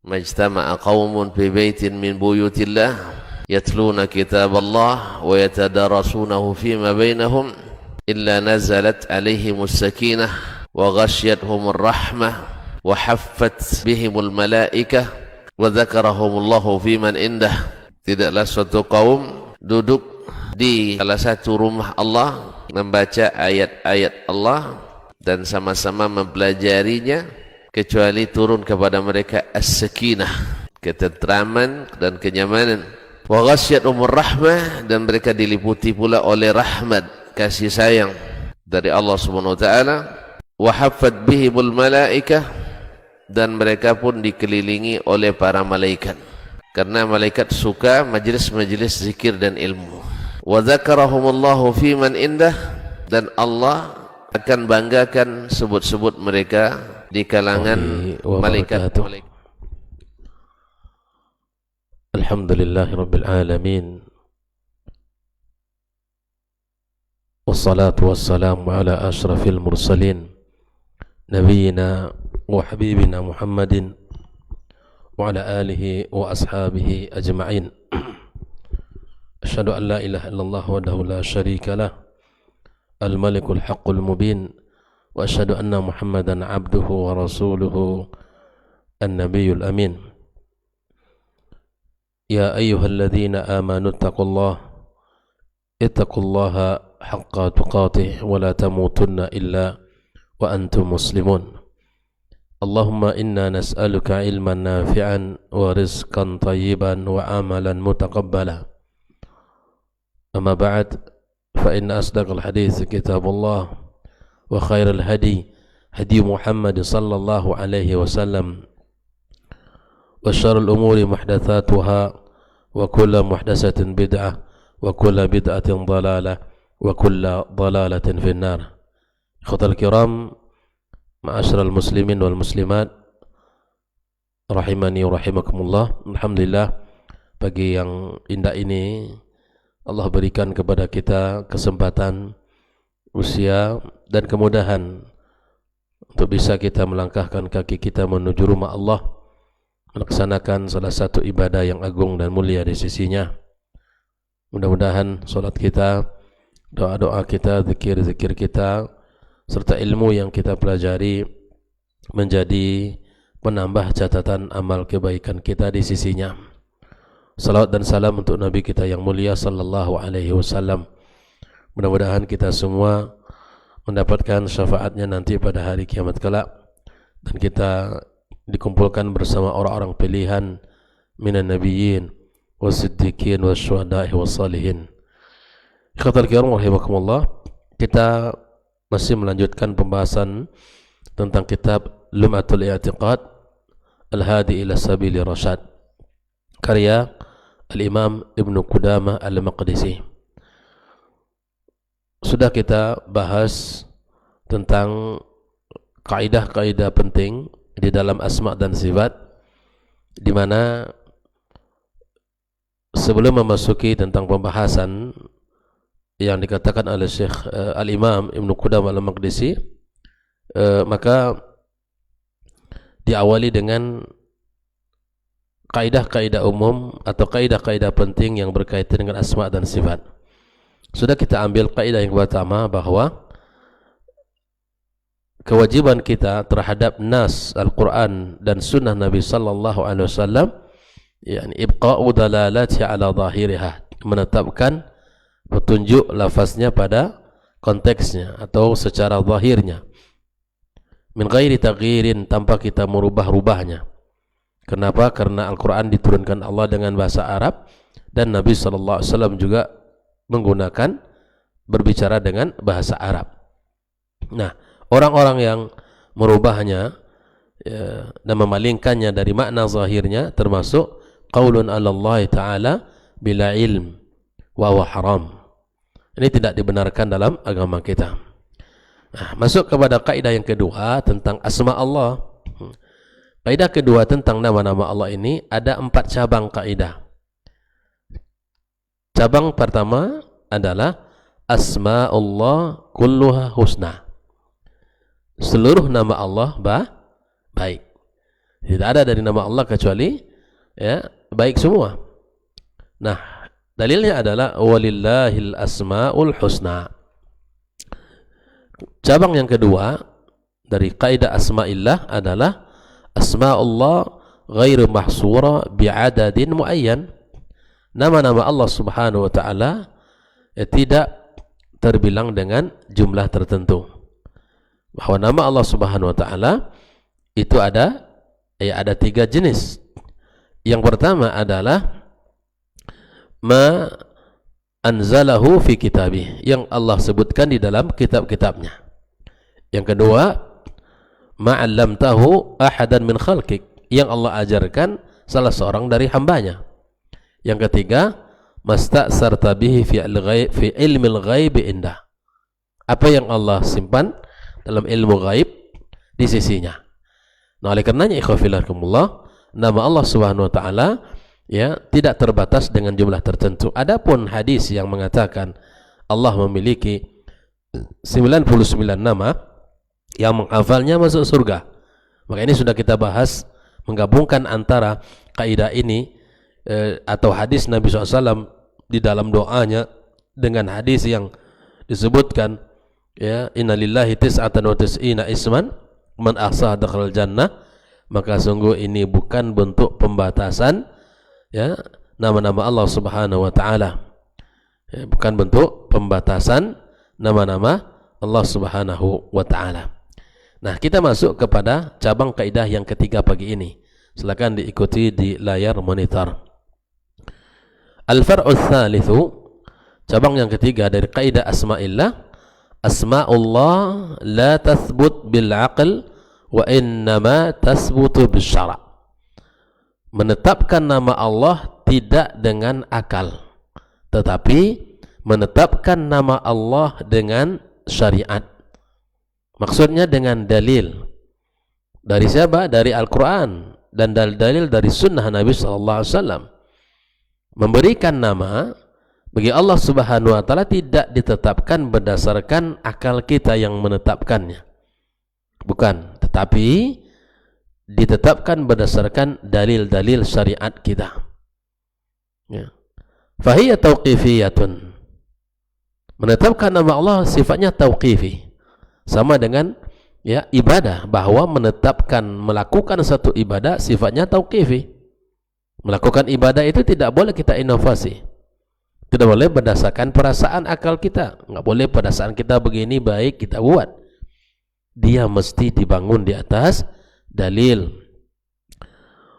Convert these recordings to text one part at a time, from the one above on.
majtama'a qaumun fi baitin min buyutillah yatluna kitaballah wa yatadarasunahu fima bainahum illa nazalat alaihimus sakinah wa ghasyiyatuhumur rahmah wa haffat bihimul malaikah wa dzakarahumullahu fiman indah. Tidaklah suatu kaum duduk di salah satu rumah Allah membaca ayat-ayat Allah dan sama-sama mempelajarinya kecuali turun kepada mereka as-sakinah, ketentraman dan kenyamanan. Wa ghasyiyatuhumur rahmah, dan mereka diliputi pula oleh rahmat, kasih sayang dari Allah Subhanahu wa taala. Wa haffat bihimul malaikah, dan mereka pun dikelilingi oleh para malaikat, karena malaikat suka majlis-majlis zikir dan ilmu. Wa dzakarahumullahu fiman indah, dan Allah akan banggakan sebut-sebut mereka di kalangan malaikat. Alhamdulillahirabbil alamin. Wassalatu wassalamu ala asyrafil mursalin nabiyyina wa habibina Muhammadin wa ala alihi wa ashabihi ajma'in. Asyhadu an la ilaha illallah wahdahu la syarika lah, al-malikul haqqul mubin, wa asyhadu anna Muhammadan abduhu wa rasuluhu an-nabiyyul amin. Ya ayyuhalladzina amanu ittaqullaha haqqa tuqatih wa la tamutunna illa wa antum muslimun. Allahumma inna nas'aluka ilman nafi'an wa rizqan tayyiban wa amalan mutaqabbala. Amma ba'd, fa inna asdaqal hadits kitabullah wa khairal hadi hadi Muhammad sallallahu alaihi wasallam wa syarrul umuri muhdatsatuha wa kullu muhdatsatin bid'ah wa kullu bid'atin dhalalah wa kullu dhalalatin finnar. Ikhwatal kiram, ma'asyiral muslimin wal muslimat, rahimani wa rahimakumullah. Alhamdulillah, pagi yang indah ini Allah berikan kepada kita kesempatan, usia dan kemudahan untuk bisa kita melangkahkan kaki kita menuju rumah Allah, melaksanakan salah satu ibadah yang agung dan mulia di sisinya. Mudah-mudahan solat kita, doa-doa kita, zikir-zikir kita, serta ilmu yang kita pelajari menjadi penambah catatan amal kebaikan kita di sisinya. Salawat dan salam untuk Nabi kita yang mulia sallallahu alaihi wasallam. Mudah-mudahan kita semua mendapatkan syafaatnya nanti pada hari kiamat kelak, dan kita dikumpulkan bersama orang-orang pilihan minan nabiyyin wasiddiqin wasyuhada'i wassalihin. Ikhwatal kiram rahimakumullah, kita masih melanjutkan pembahasan tentang kitab Lum'atul I'tiqad Al-Hadi ila Sabili Rasyad, karya Al-Imam Ibnu Qudamah Al-Maqdisi. Sudah kita bahas tentang kaidah-kaidah penting di dalam asma dan sifat, di mana sebelum memasuki tentang pembahasan yang dikatakan oleh Syekh Al-Imam Ibnu Qudamah Al-Maqdisi, maka diawali dengan kaidah-kaidah umum atau kaidah-kaidah penting yang berkaitan dengan asma dan sifat. Sudah kita ambil kaidah yang pertama, bahwa kewajiban kita terhadap nas Al-Quran dan sunnah Nabi sallallahu alaihi wasallam, yakni ibqa'u dalalati ala zahiriha, menetapkan petunjuk lafaznya pada konteksnya atau secara zahirnya, min ghairi taghyirin, tanpa kita merubah-rubahnya. Kenapa? Karena Al-Quran diturunkan Allah dengan bahasa Arab, dan Nabi sallallahu alaihi wasallam juga menggunakan berbicara dengan bahasa Arab. Nah, orang-orang yang merubahnya dan memalingkannya dari makna zahirnya, termasuk qaulun 'ala Allah Ta'ala bila ilm wa huwa haram. Ini tidak dibenarkan dalam agama kita. Nah, masuk kepada kaidah yang kedua tentang asma Allah. Kaidah kedua tentang nama-nama Allah ini ada 4 cabang kaidah. Cabang pertama adalah asma Allah kulluha husna. Seluruh nama Allah baik. Tidak ada dari nama Allah kecuali ya baik semua. Nah, dalilnya adalah walillahil asmaul husna. Cabang yang kedua dari kaidah asma'illah adalah asma'ullah ghairu mahsura bi'adadin muayyan. Nama-nama Allah Subhanahu wa taala tidak terbilang dengan jumlah tertentu. Bahwa nama Allah Subhanahu wa taala itu ada 3 jenis. Yang pertama adalah ma anzalahu fi kitabih, yang Allah sebutkan di dalam kitab-kitabnya. Yang kedua, ma 'allamtahu ahadan min khalqik, yang Allah ajarkan salah seorang dari hambanya. Yang ketiga, masta'sarta bihi fi ilmil ghaib indah, apa yang Allah simpan dalam ilmu gaib di sisinya. Nah, oleh karenanya ikhwafillah, nama Allah Subhanahu wa taala ya tidak terbatas dengan jumlah tertentu. Adapun hadis yang mengatakan Allah memiliki 99 nama yang menghafalnya masuk surga, maka ini sudah kita bahas, menggabungkan antara kaidah ini atau hadis Nabi SAW di dalam doanya dengan hadis yang disebutkan ya innalillahi tis'atan wa tis'ina isman man ahsaha dakhalal jannah, maka sungguh ini bukan bentuk pembatasan ya nama-nama Allah Subhanahu wa taala. Ya, bukan bentuk pembatasan nama-nama Allah Subhanahu wa taala. Nah, kita masuk kepada cabang kaidah yang ketiga pagi ini. Silakan diikuti di layar monitor. Al-far'u tsalitsu, cabang yang ketiga dari kaidah asma'illah, asma'ullah la tathbut bil aql wa innama tasbutu bis syara'. Menetapkan nama Allah tidak dengan akal, tetapi menetapkan nama Allah dengan syariat. Maksudnya dengan dalil. Dari siapa? Dari Al-Quran dan dalil dari sunnah Nabi SAW. Memberikan nama bagi Allah Subhanahu wa taala tidak ditetapkan berdasarkan akal kita yang menetapkannya, bukan, tetapi ditetapkan berdasarkan dalil-dalil syariat kita. Ya. Fahiyya tauqifiyatun. Menetapkan nama Allah sifatnya tauqifi, sama dengan ya ibadah, bahwa menetapkan melakukan satu ibadah sifatnya tauqifi. Melakukan ibadah itu tidak boleh kita inovasi, tidak boleh berdasarkan perasaan akal kita, nggak boleh perasaan kita begini baik kita buat. Dia mesti dibangun di atas dalil.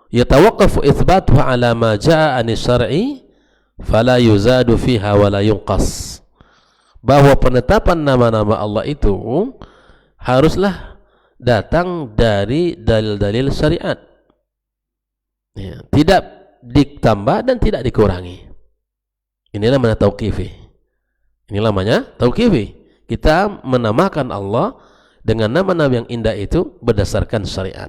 Yatawaqqafu itsbatuhu ala ma jaa'a an syar'i fala yuzadu fiha wa la yunqas. Bahwa penetapan nama-nama Allah itu haruslah datang dari dalil-dalil syariat. Ya, tidak ditambah dan tidak dikurangi. Inilah namanya tauqifi. Inilah namanya tauqifi. Kita menamakan Allah dengan nama-nama yang indah itu berdasarkan syariat.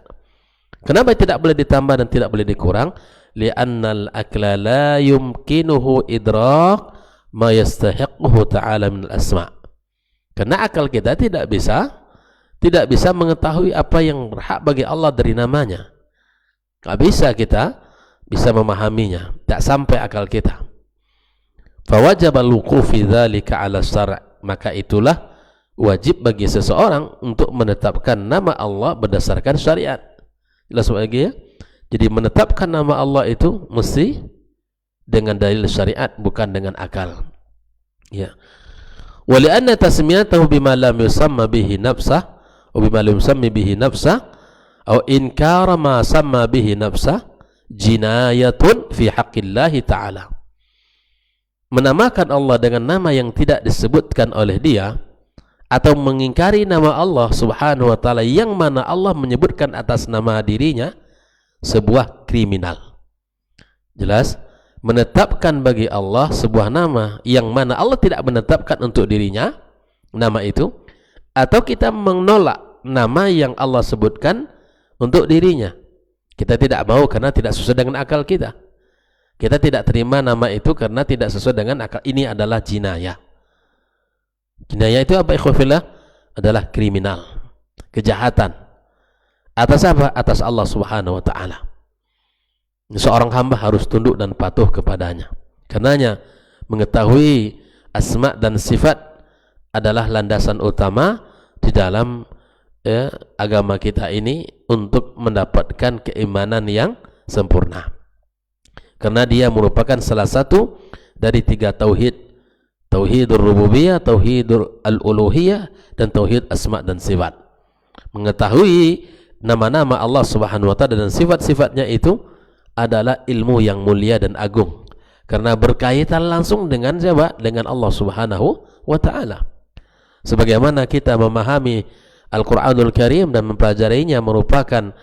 Kenapa tidak boleh ditambah dan tidak boleh dikurang? Li'annal akla la yumkinuhu idrak ma yastahiquhu ta'ala min al-asma'. Karena akal kita tidak bisa mengetahui apa yang berhak bagi Allah dari namanya. Tidak bisa kita bisa memahaminya, tak sampai akal kita. Fawajib al-wuquf fi dzalika 'ala syara', maka itulah wajib bagi seseorang untuk menetapkan nama Allah berdasarkan syariat. Jelas lagi ya? Jadi menetapkan nama Allah itu mesti dengan dalil syariat, bukan dengan akal. Ya. Wa li'anna tasmiyatahu bima lam yusamma bihi nafsah wa bima lam yusammi bihi nafsah aw inkara ma samma bihi nafsah jinayatun fi haqqillahi ta'ala. Menamakan Allah dengan nama yang tidak disebutkan oleh dia atau mengingkari nama Allah Subhanahu wa taala yang mana Allah menyebutkan atas nama dirinya sebuah kriminal. Jelas, menetapkan bagi Allah sebuah nama yang mana Allah tidak menetapkan untuk dirinya nama itu, atau kita menolak nama yang Allah sebutkan untuk dirinya. Kita tidak mau karena tidak sesuai dengan akal kita. Kita tidak terima nama itu karena tidak sesuai dengan akal. Ini adalah jinayah. Jinayah itu apa ikhwafillah? Adalah kriminal, kejahatan. Atas apa? Atas Allah Subhanahu wa taala. Seorang hamba harus tunduk dan patuh kepadanya. Karenanya mengetahui asma dan sifat adalah landasan utama di dalam agama kita ini untuk mendapatkan keimanan yang sempurna. Karena dia merupakan salah satu dari 3 tauhid. Tauhidur rububiyah, tauhidul al-uluhiyah, dan tauhid asma dan sifat. Mengetahui nama-nama Allah Subhanahu wa taala dan sifat-sifatnya itu adalah ilmu yang mulia dan agung. Karena berkaitan langsung dengan siapa? Dengan Allah Subhanahu wa taala. Sebagaimana kita memahami Al-Qur'anul Karim dan mempelajarinya merupakan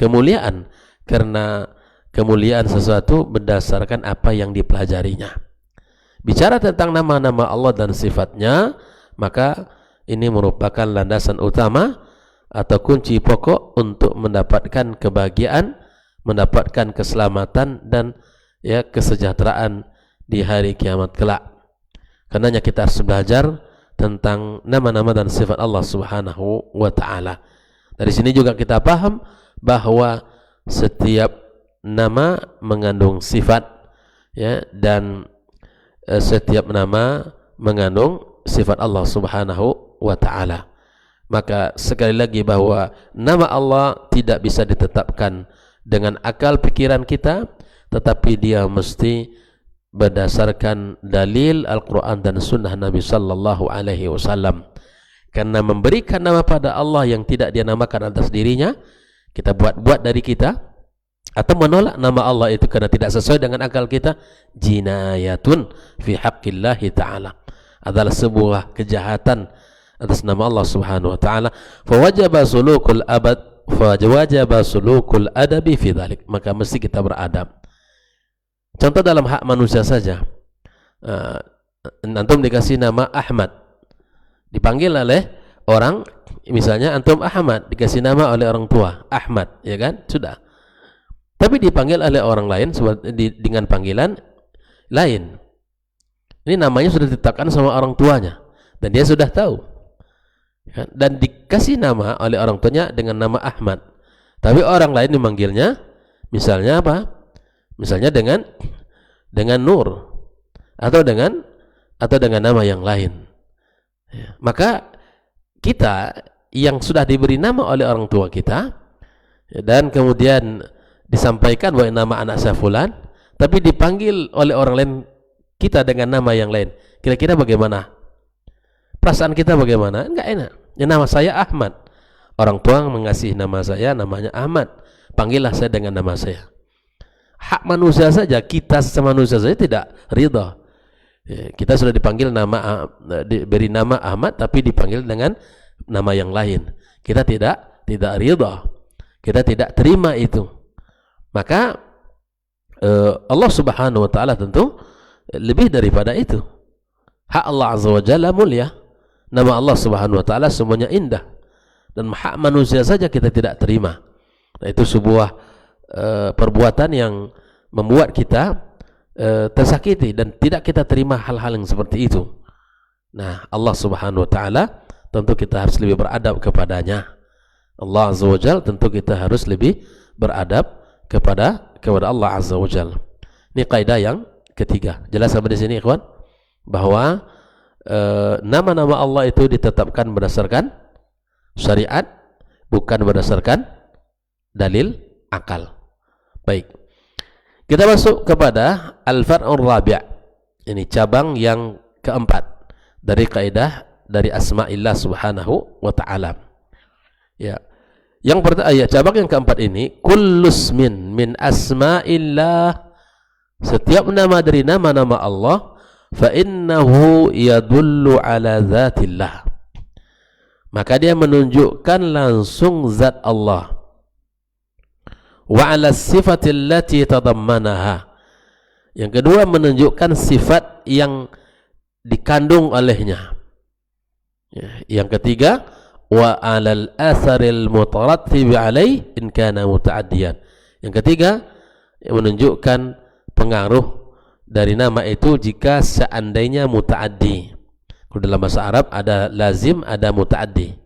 kemuliaan, karena kemuliaan sesuatu berdasarkan apa yang dipelajarinya. Bicara tentang nama-nama Allah dan sifatnya, maka ini merupakan landasan utama atau kunci pokok untuk mendapatkan kebahagiaan, mendapatkan keselamatan dan kesejahteraan di hari kiamat kelak. Karenanya kita harus belajar tentang nama-nama dan sifat Allah Subhanahu wa taala. Dari sini juga kita paham bahwa setiap nama mengandung sifat, dan setiap nama mengandung sifat Allah Subhanahu wa taala. Maka sekali lagi bahwa nama Allah tidak bisa ditetapkan dengan akal pikiran kita, tetapi dia mesti berdasarkan dalil Al-Quran dan Sunnah Nabi Sallallahu Alaihi Wasallam. Karena memberikan nama pada Allah yang tidak dia namakan atas dirinya, kita buat-buat dari kita, atau menolak nama Allah itu karena tidak sesuai dengan akal kita, jinayatun fi haqqillahi ta'ala, adalah sebuah kejahatan atas nama Allah Subhanahu wa taala. Fawajaba sulukul adabi fi dzalik, maka mesti kita beradab. Contoh dalam hak manusia saja, antum dikasih nama Ahmad, dipanggil oleh orang, misalnya antum Ahmad, dikasih nama oleh orang tua Ahmad, ya kan, sudah. Tapi dipanggil oleh orang lain dengan panggilan lain. Ini namanya sudah ditetapkan sama orang tuanya dan dia sudah tahu. Dan dikasih nama oleh orang tuanya dengan nama Ahmad. Tapi orang lain memanggilnya misalnya apa? Misalnya dengan Nur atau dengan nama yang lain. Maka kita yang sudah diberi nama oleh orang tua kita dan kemudian disampaikan bahwa nama anak saya fulan, tapi dipanggil oleh orang lain kita dengan nama yang lain, kira-kira bagaimana? Perasaan kita bagaimana? Enggak enak. Ya, nama saya Ahmad, orang tua mengasih nama saya namanya Ahmad, panggillah saya dengan nama saya. Hak manusia saja, kita sesama manusia saja tidak ridha. Kita sudah dipanggil diberi nama Ahmad tapi dipanggil dengan nama yang lain, kita tidak ridha, kita tidak terima itu. Maka Allah Subhanahu wa taala tentu lebih daripada itu. Hak Allah Azza wa Jalla mulia, nama Allah Subhanahu wa taala semuanya indah, dan hak manusia saja kita tidak terima. Nah, itu sebuah perbuatan yang membuat kita tersakiti dan tidak kita terima hal-hal yang seperti itu. Nah, Allah Subhanahu wa taala tentu kita harus lebih beradab kepadanya. Allah Azza wa Jalla tentu kita harus lebih beradab kepada Allah Azza wa Jalla. Ini kaidah yang ketiga. Jelas sampai di sini, ikhwan, bahwa nama-nama Allah itu ditetapkan berdasarkan syariat, bukan berdasarkan dalil akal. Baik, kita masuk kepada al-far'ur rabi'. Ini cabang yang keempat dari kaidah dari asma'illah subhanahu wa ta'ala. Ya, yang pertama, cabang yang keempat ini, kullus min asma'illah, setiap nama dari nama-nama Allah, fa innahu yadullu ala zatillah, maka dia menunjukkan langsung zat Allah, wa ala sifatil lati tadammanaha, yang kedua menunjukkan sifat yang dikandung olehnya, yang ketiga wa alal atharil mutarattib alaih in kana muta'addiyan, yang ketiga menunjukkan pengaruh dari nama itu jika seandainya muta'addi. Dalam bahasa Arab ada lazim, ada muta'addi.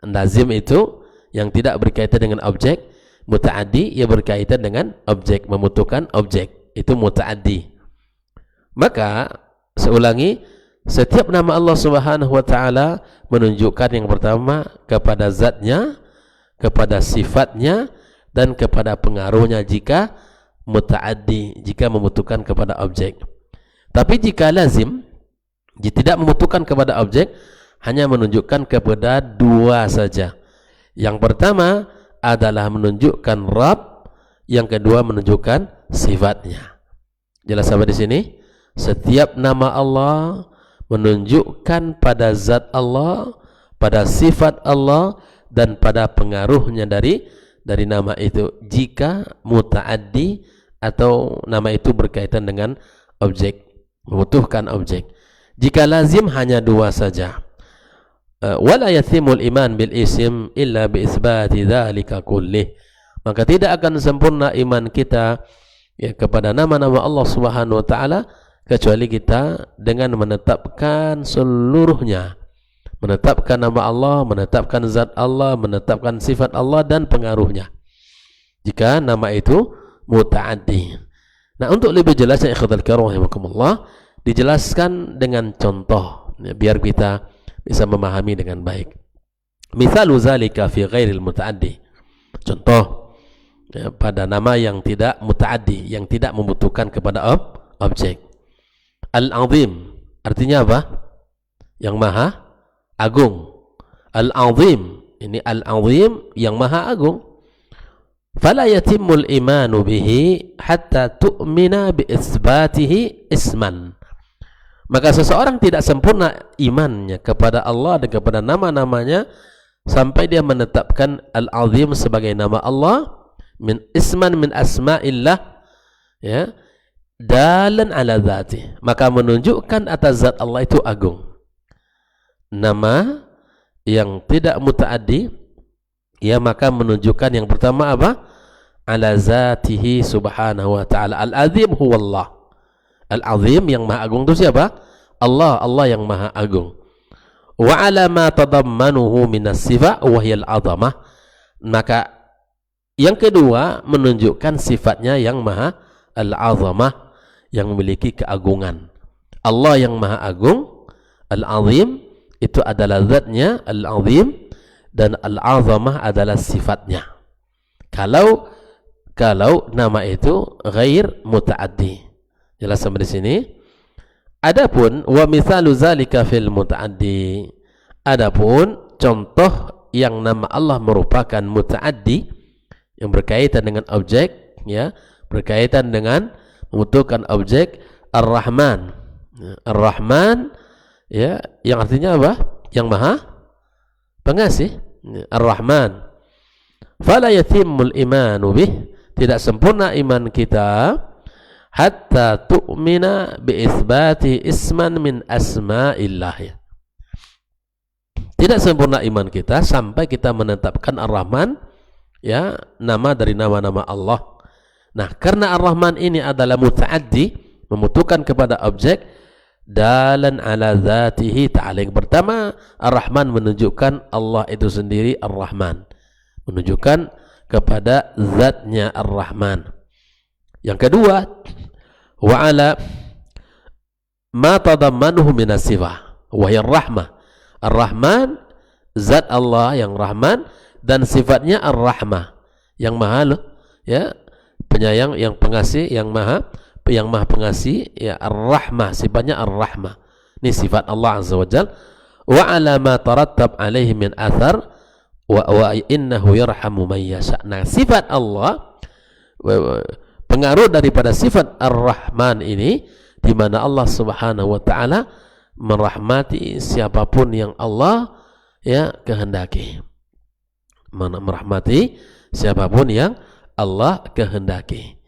Lazim itu yang tidak berkaitan dengan objek. Muta'addi ia berkaitan dengan objek, membutuhkan objek, itu muta'addi. Maka saya ulangi, setiap nama Allah Subhanahu wa taala menunjukkan yang pertama kepada zatnya, kepada sifatnya, dan kepada pengaruhnya jika muta'addi, jika membutuhkan kepada objek. Tapi jika lazim, jika tidak membutuhkan kepada objek, hanya menunjukkan kepada dua saja. Yang pertama adalah menunjukkan Rabb, yang kedua menunjukkan sifatnya. Jelas sampai di sini? Setiap nama Allah menunjukkan pada zat Allah, pada sifat Allah, dan pada pengaruhnya dari nama itu jika muta'addi atau nama itu berkaitan dengan objek, membutuhkan objek. Jika lazim hanya dua saja. Wala yathimul iman bil isim illa bi isbati dzalika kullih. Maka tidak akan sempurna iman kita ya kepada nama-nama Allah Subhanahu wa taala kecuali kita dengan menetapkan seluruhnya. Menetapkan nama Allah, menetapkan zat Allah, menetapkan sifat Allah dan pengaruhnya. Jika nama itu muta'addi. Nah, untuk lebih jelasnya ikhwatal kiram rahimakumullah, dijelaskan dengan contoh ya, biar kita bisa memahami dengan baik. Mithalu zalika fi ghairil muta'addi. Contoh ya, pada nama yang tidak muta'addi, yang tidak membutuhkan kepada objek. Al-Azim artinya apa? Yang maha agung. Al-Azim, ini Al-Azim yang maha agung. Fala yatimmul imanu bihi hatta tu'mina bi isbatihi isman. Maka seseorang tidak sempurna imannya kepada Allah dan kepada nama-namanya sampai dia menetapkan Al-Azim sebagai nama Allah, min isman min asma'illah ya, dalan ala dzati, maka menunjukkan atas zat Allah itu agung. Nama yang tidak muta'addi ya, maka menunjukkan yang pertama apa? Ala zatihi subhanahu wa ta'ala. Al-Azim huwa Allah. Al-Azim yang maha agung itu siapa? Allah, Allah yang maha agung. Wa ala ma tadammanuhu minas sifat wa hiya al-'azamah. Maka yang kedua menunjukkan sifatnya yang maha al-'azamah, yang memiliki keagungan. Allah yang maha agung, Al-Azim itu adalah zatnya Al-Azim, dan Al-'azamah adalah sifatnya. Kalau nama itu ghair muta'addi. Jelas sampai di sini? Adapun wa mithalu zalika fil muta'addi. Adapun contoh yang nama Allah merupakan muta'addi yang berkaitan dengan objek ya, berkaitan dengan membutuhkan objek. Ar-Rahman. Ar-Rahman ya, yang artinya apa? Yang maha pengasih. Ar-Rahman. Fala yatimmul imanu bih, tidak sempurna iman kita hatta tu'mina bi itsbati isman min asma'illah ya. Tidak sempurna iman kita sampai kita menetapkan Ar-Rahman ya, nama dari nama-nama Allah. Nah, karena Ar-Rahman ini adalah muta'addi, membutuhkan kepada objek, dalan ala zatihi ta'ala. Yang pertama, Ar-Rahman menunjukkan Allah itu sendiri Ar-Rahman, menunjukkan kepada zatnya Ar-Rahman. Yang kedua, wa ala ma tadammanuhu minas sifah wa hiya ar-rahmah. Ar-Rahman zat Allah yang Rahman dan sifatnya Ar-Rahmah, yang maha ya, penyayang, yang pengasih, yang maha pengasih ya. Ar-Rahmah sifatnya Ar-Rahmah. Ini sifat Allah Azza wa Jalla. Wa ala ma tarattab alaihi min athar wa innahu yarhamu man yasha. Nah, sifat Allah, pengaruh daripada sifat Ar-Rahman ini, di mana Allah Subhanahu wa taala merahmati siapapun yang Allah ya kehendaki. Merahmati siapapun yang Allah kehendaki.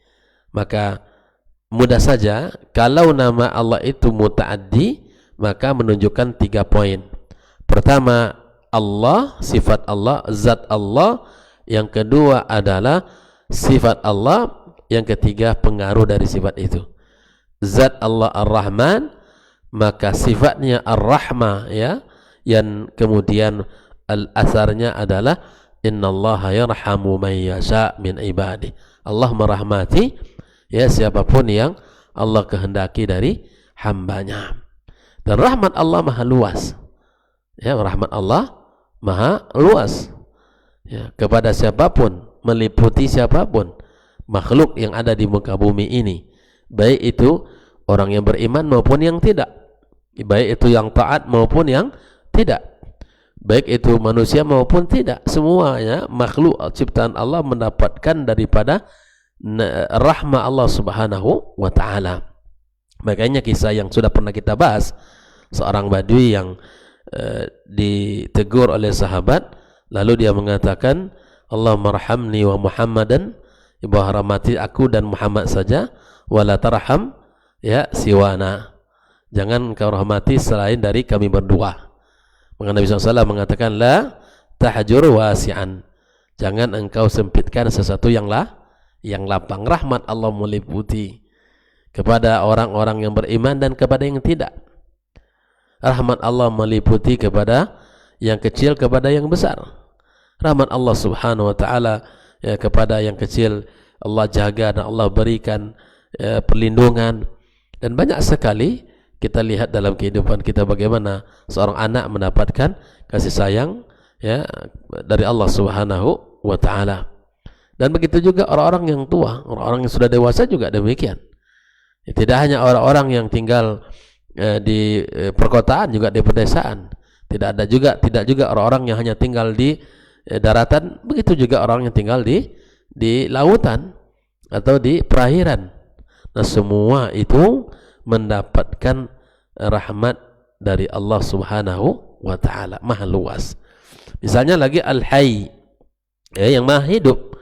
Maka mudah saja kalau nama Allah itu muta'addi, maka menunjukkan 3 poin. Pertama, Allah, sifat Allah, zat Allah. Yang kedua adalah sifat Allah. Yang ketiga, pengaruh dari sifat itu. Zat Allah Ar-Rahman, maka sifatnya Ar-Rahmah ya, yang kemudian al-asarnya adalah innallaha yarhamu man yasha min ibadi. Allah merahmati ya siapapun yang Allah kehendaki dari hambanya. Dan rahmat Allah maha luas. Ya, rahmat Allah maha luas. Ya, kepada siapapun, meliputi siapapun makhluk yang ada di muka bumi ini, baik itu orang yang beriman maupun yang tidak, baik itu yang taat maupun yang tidak, baik itu manusia maupun tidak, semuanya makhluk ciptaan Allah mendapatkan daripada rahmah Allah Subhanahu wa ta'ala. Makanya kisah yang sudah pernah kita bahas, seorang badui yang ditegur oleh sahabat, lalu dia mengatakan, Allahumma rahamni wa Muhammadan, ibu rahmati aku dan Muhammad saja, wala tarham ya siwana, jangan engkau rahmati selain dari kami berdua. Maka Nabi SAW mengatakan, la tahjur wasi'an, jangan engkau sempitkan sesuatu yang lapang. Rahmat Allah meliputi kepada orang-orang yang beriman dan kepada yang tidak. Rahmat Allah meliputi kepada yang kecil kepada yang besar. Rahmat Allah Subhanahu wa ta'ala ya, kepada yang kecil Allah jaga dan Allah berikan perlindungan. Dan banyak sekali kita lihat dalam kehidupan kita bagaimana seorang anak mendapatkan kasih sayang ya dari Allah Subhanahu wa ta'ala. Dan begitu juga orang-orang yang tua, orang-orang yang sudah dewasa juga demikian. Ya, tidak hanya orang-orang yang tinggal di perkotaan, juga di pedesaan. Tidak juga orang-orang yang hanya tinggal di daratan, begitu juga orang yang tinggal di lautan atau di perairan. Nah, semua itu mendapatkan rahmat dari Allah Subhanahu wa ta'ala, maha luas. Misalnya lagi Al-Hayy ya, yang maha hidup.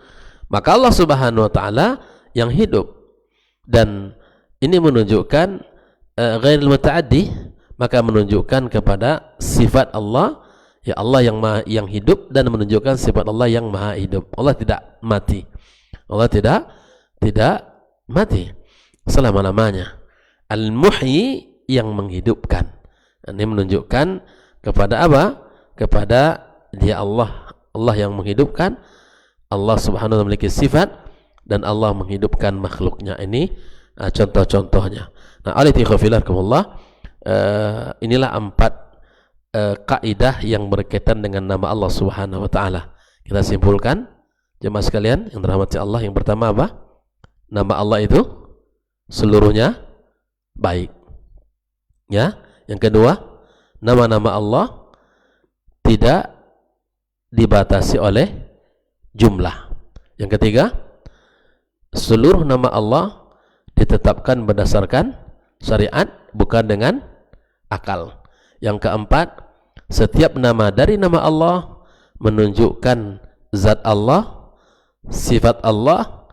Maka Allah Subhanahu wa ta'ala yang hidup, dan ini menunjukkan ghairil muta'addi, maka menunjukkan kepada sifat Allah ya, Allah yang hidup, dan menunjukkan sifat Allah yang maha hidup. Allah tidak mati. Allah tidak mati selama-lamanya. Al-Muhyi, yang menghidupkan. Ini menunjukkan kepada apa? Kepada dia Allah yang menghidupkan. Allah Subhanahu wa ta'ala memiliki sifat, dan Allah menghidupkan makhluknya. Ini contoh-contohnya. Nah, inilah 4 kaidah yang berkaitan dengan nama Allah Subhanahu wa ta'ala. Kita simpulkan jemaah sekalian yang dirahmati Allah. Yang pertama apa? Nama Allah itu seluruhnya baik. Ya. Yang kedua, nama-nama Allah tidak dibatasi oleh jumlah. Yang ketiga, seluruh nama Allah ditetapkan berdasarkan syariat, bukan dengan akal. Yang keempat, setiap nama dari nama Allah menunjukkan zat Allah, sifat Allah,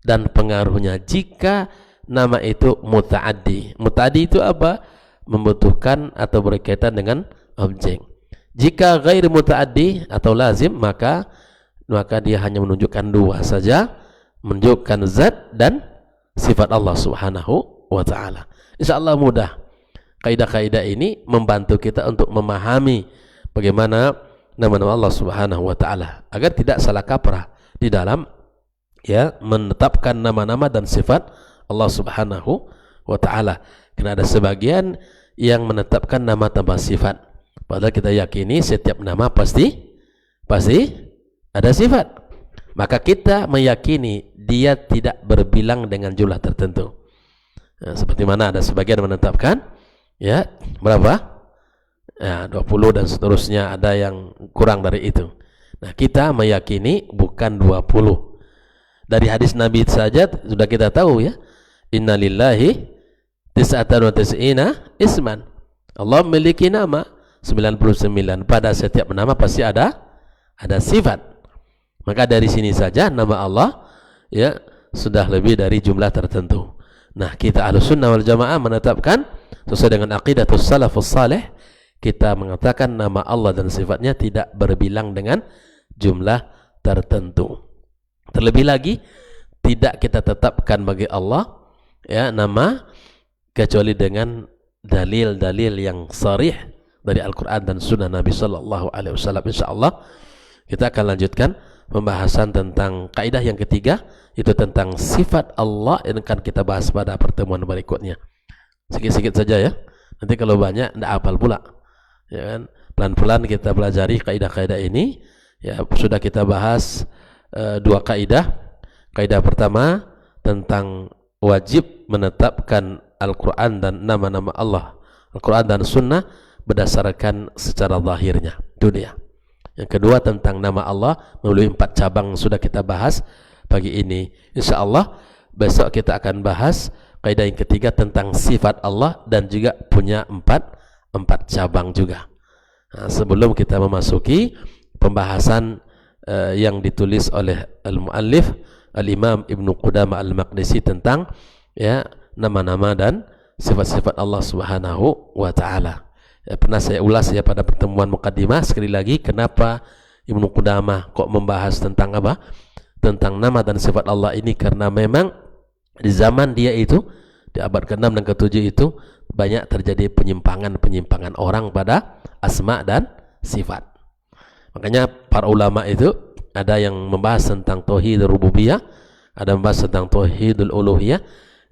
dan pengaruhnya. Jika nama itu muta'addi. Muta'addi itu apa? Membutuhkan atau berkaitan dengan objek. Jika ghair muta'addi atau lazim, maka dia hanya menunjukkan 2 saja, menunjukkan zat dan sifat Allah Subhanahu wa ta'ala. Insyaallah mudah. Kaidah-kaidah ini membantu kita untuk memahami bagaimana nama-nama Allah Subhanahu wa ta'ala, agar tidak salah kaprah di dalam ya menetapkan nama-nama dan sifat Allah Subhanahu wa ta'ala. Karena ada sebagian yang menetapkan nama tanpa sifat, padahal kita yakini setiap nama pasti ada sifat. Maka kita meyakini dia tidak berbilang dengan jumlah tertentu. Nah, seperti mana ada sebagian menetapkan ya berapa? Ya, 20 dan seterusnya, ada yang kurang dari itu. Nah, kita meyakini bukan 20. Dari hadis Nabi saja sudah kita tahu ya. Innalillahi tis'atan wa tis'ina isman. Allah memiliki nama 99. Pada setiap nama pasti ada sifat. Maka dari sini saja nama Allah ya sudah lebih dari jumlah tertentu. Nah, kita Ahlussunnah wal Jamaah menetapkan sesuai dengan aqidatus salafus salih, kita mengatakan nama Allah dan sifatnya tidak berbilang dengan jumlah tertentu. Terlebih lagi, tidak kita tetapkan bagi Allah ya nama kecuali dengan dalil-dalil yang sharih dari Al-Quran dan Sunnah Nabi Sallallahu Alaihi Wasallam. Insyaallah Kita akan lanjutkan pembahasan tentang kaidah yang ketiga, itu tentang sifat Allah yang akan kita bahas pada pertemuan berikutnya. Sikit-sikit saja ya. Nanti kalau banyak tidak hafal pula. Ya kan? Pelan-pelan kita pelajari kaidah-kaidah ini. Ya, sudah kita bahas dua kaidah. Kaidah pertama tentang wajib menetapkan Al-Quran dan nama-nama Allah, Al-Quran dan Sunnah berdasarkan secara zahirnya. Itu dia. Yang kedua tentang nama Allah melalui 4 cabang sudah kita bahas pagi ini. InsyaAllah besok kita akan bahas kaidah yang ketiga tentang sifat Allah dan juga punya 4 cabang juga. Nah, sebelum kita memasuki pembahasan yang ditulis oleh al-muallif Al-Imam Ibnu Qudamah Al-Maqdisi tentang ya nama-nama dan sifat-sifat Allah Subhanahu wa taala. Ya, pernah saya ulas ya pada pertemuan mukaddimah. Sekali lagi, kenapa Ibnu Qudamah kok membahas tentang apa? Tentang nama dan sifat Allah ini, karena memang di zaman dia itu, di abad ke-6 dan ke-7 itu banyak terjadi penyimpangan orang pada asma dan sifat. Makanya para ulama itu ada yang membahas tentang tauhid rububiyah, ada yang membahas tentang tauhidul uluhiyah,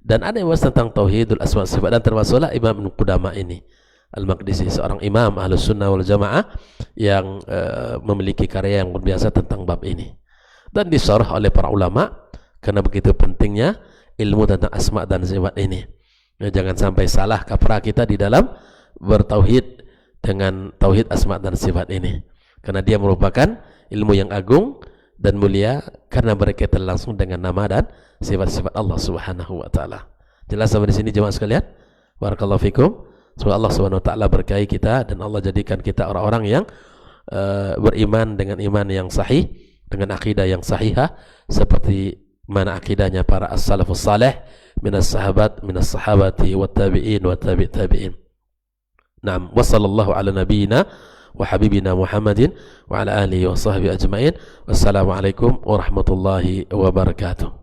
dan ada yang membahas tentang tauhidul asma sifat. Dan termasuklah Imam Ibnu Qudamah ini Al-Maqdisi, seorang imam Ahlus Sunnah wal Jamaah yang memiliki karya yang luar biasa tentang bab ini, dan disyarah oleh para ulama karena begitu pentingnya ilmu tentang asma dan sifat ini. Ya, jangan sampai salah kaprah kita di dalam bertauhid dengan tauhid asma dan sifat ini, karena dia merupakan ilmu yang agung dan mulia karena berkaitan langsung dengan nama dan sifat-sifat Allah Subhanahu wa taala. Jelas sampai di sini jemaah sekalian? Barakallahu fikum. Semoga Allah Subhanahu wa taala berkahi kita dan Allah jadikan kita orang-orang yang beriman dengan iman yang sahih, dengan akidah yang sahihah seperti mana akidahnya para as-salafus salih minas sahabati wat tabi'in wat tabi' tabi'in. Naam, wa sallallahu ala nabiyyina wa habibina Muhammadin wa ala alihi wa sahbihi ajma'in. Wassalamualaikum warahmatullahi wabarakatuh.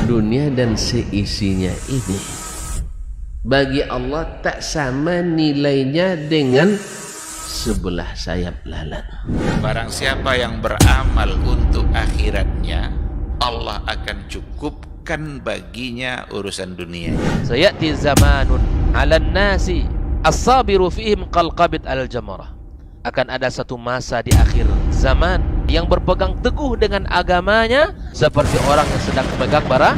Dunia dan seisinya ini bagi Allah tak sama nilainya dengan sebelah sayap lalat. Barang siapa yang beramal untuk akhiratnya, Allah akan cukupkan baginya urusan dunia. Sayati zamanun 'alan nasi as-sabiru fihim qalqabit al-jamarah. Akan ada satu masa di akhir zaman yang berpegang teguh dengan agamanya seperti orang yang sedang memegang bara